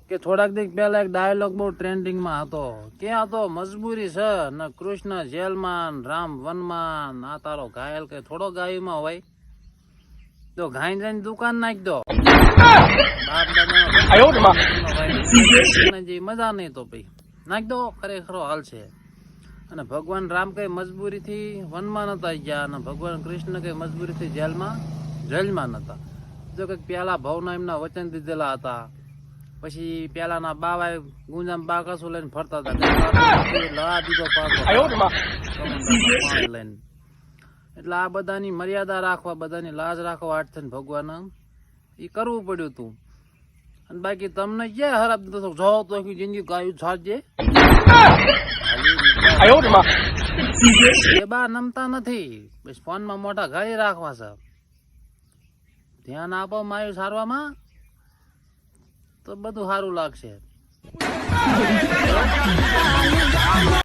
કે થોડાક દિવસ પહેલા એક ડાયલોગ બહુ ટ્રેન્ડિંગમાં હતો. ક્યાં તો મજબૂરી છે ને કૃષ્ણ જેલમાં રામ વનમાં આ તારો ઘાયલ કે થોડો ગાયુમાં હોય તો ઘાઈ જઈને દુકાન નાખી દો. બાપ દાદા જે મજા નહીં તો ભાઈ નાખી દો, ખરેખરો હાલ છે. અને ભગવાન રામ કઈ મજબૂરીથી વનમાં નતા ગયા અને ભગવાન કૃષ્ણ કઈ મજબૂરીથી જેલમાં નતા. જો કંઈક પેલા ભાવના એમના વચન દીધેલા હતા. પછી પેલાના બાવાએ ગુંજામ બાકસું લઈને ફરતા હતા લડા દીધો લઈને. એટલે આ બધાની મર્યાદા રાખવા, બધાની લાજ રાખવા આઠ થઈને ભગવાન એ કરવું પડ્યું હતું. અને બાકી તમને ક્યાં ખરાબ દીધો જો તો જિંદગી ગાયું છાડજે એ બા નમતા નથી. બસ ફોનમાં મોટા ગાળી રાખવા છે. ધ્યાન આપો માયું સારવામાં તો બધું સારું લાગશે.